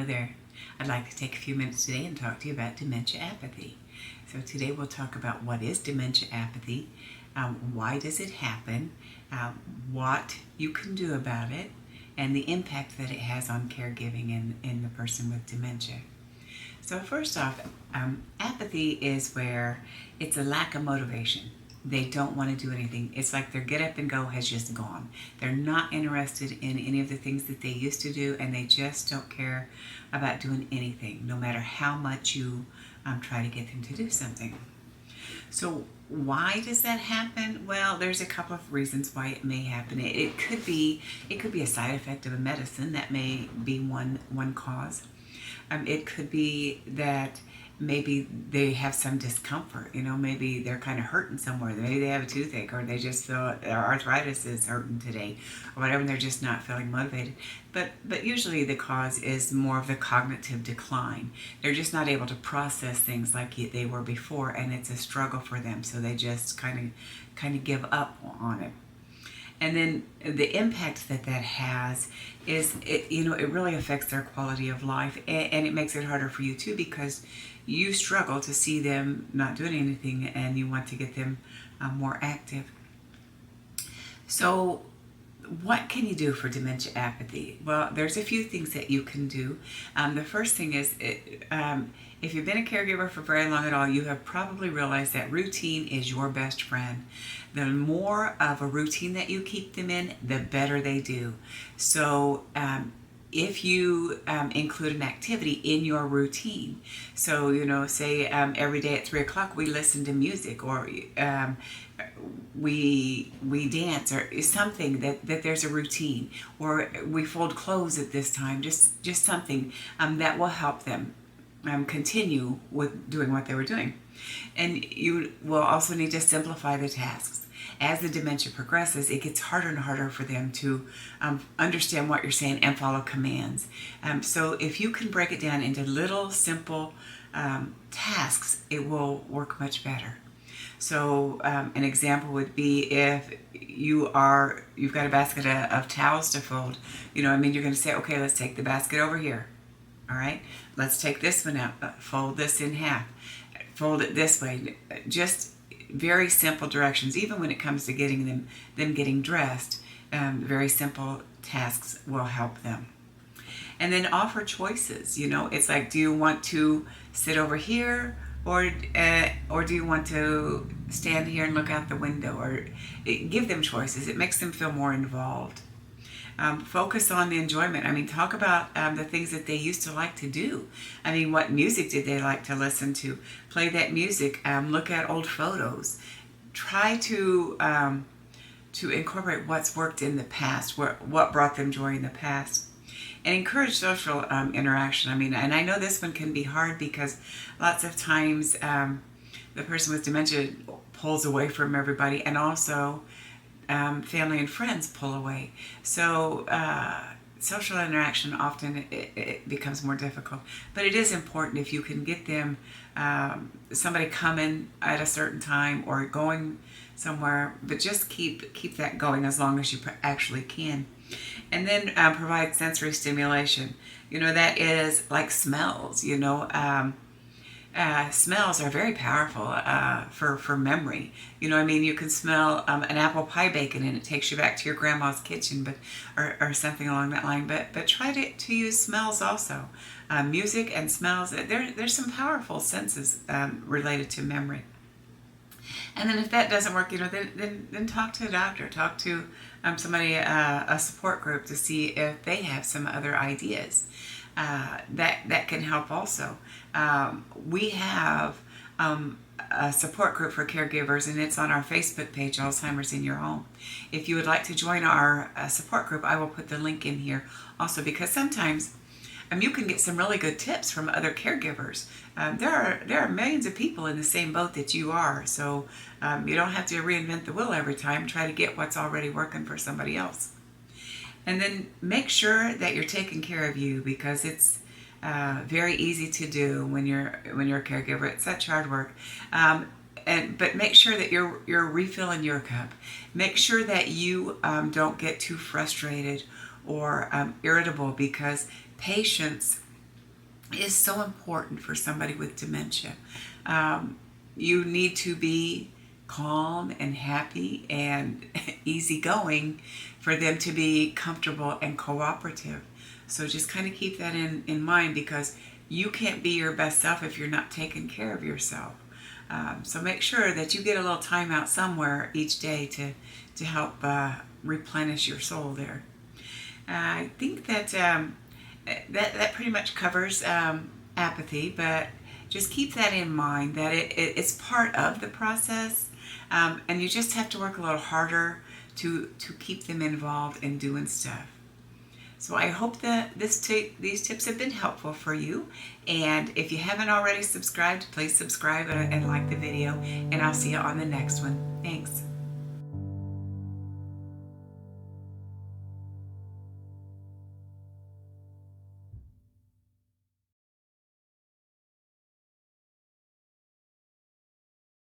there. I'd like to take a few minutes today and talk to you about dementia apathy. So today we'll talk about what is dementia apathy, why does it happen, what you can do about it, and the impact that it has on caregiving in the person with dementia. So first off, apathy is where it's a lack of motivation. They don't want to do anything. It's like their get up and go has just gone. They're not interested in any of the things that they used to do, and they just don't care about doing anything, no matter how much you try to get them to do something. So why does that happen? Well, there's a couple of reasons why it may happen. It could be a side effect of a medicine. That may be one cause. It could be that maybe they have some discomfort, maybe they're kind of hurting somewhere. Maybe they have a toothache, or they just feel their arthritis is hurting today, or whatever, and they're just not feeling motivated. But usually the cause is more of the cognitive decline. They're just not able to process things like they were before, and it's a struggle for them, so they just kind of give up on it. And then the impact that has is, it really affects their quality of life, and it makes it harder for you too, because you struggle to see them not doing anything, and you want to get them more active. So what can you do for dementia apathy? Well, there's a few things that you can do. The first thing is, if you've been a caregiver for very long at all, you have probably realized that routine is your best friend. The more of a routine that you keep them in, the better they do. So if you include an activity in your routine, so say every day at 3 o'clock we listen to music, or we dance, or something that there's a routine, or we fold clothes at this time, just something that will help them continue with doing what they were doing. And you will also need to simplify the tasks. As the dementia progresses, it gets harder and harder for them to understand what you're saying and follow commands. So if you can break it down into little simple tasks, it will work much better. So an example would be if you've got a basket of towels to fold. You're going to say, okay, let's take the basket over here. All right, let's take this one out, fold this in half, fold it this way. Just very simple directions. Even when it comes to getting them getting dressed, very simple tasks will help them. And then offer choices. It's like, do you want to sit over here, or do you want to stand here and look out the window? Or give them choices. It makes them feel more involved. Focus on the enjoyment. Talk about the things that they used to like to do. What music did they like to listen to? Play that music. Look at old photos. Try to incorporate what's worked in the past, what brought them joy in the past. And encourage social interaction. And I know this one can be hard, because lots of times the person with dementia pulls away from everybody, and also family and friends pull away. So social interaction often it becomes more difficult. But it is important if you can get them, somebody coming at a certain time or going somewhere, but just keep that going as long as you actually can. And then provide sensory stimulation. That is like smells. Smells are very powerful for memory. You can smell an apple pie baking, and it takes you back to your grandma's kitchen, or something along that line. But try to use smells also. Music and smells. There's some powerful senses related to memory. And then if that doesn't work, then talk to a doctor. Talk to somebody, a support group, to see if they have some other ideas. That can help also. We have a support group for caregivers, and it's on our Facebook page, Alzheimer's in Your Home. If you would like to join our support group, I will put the link in here also, because sometimes you can get some really good tips from other caregivers. There are millions of people in the same boat that you are, so you don't have to reinvent the wheel every time. Try to get what's already working for somebody else. And then make sure that you're taking care of you, because it's very easy to do when you're a caregiver. It's such hard work. But make sure that you're refilling your cup. Make sure that you don't get too frustrated or irritable, because patience is so important for somebody with dementia. You need to be calm and happy and easygoing for them to be comfortable and cooperative. So just kind of keep that in mind, because you can't be your best self if you're not taking care of yourself. So make sure that you get a little time out somewhere each day to help replenish your soul there. I think that pretty much covers apathy, but just keep that in mind that it's part of the process, and you just have to work a little harder to keep them involved in doing stuff. So I hope that these tips have been helpful for you. And if you haven't already subscribed, please subscribe and like the video. And I'll see you on the next one.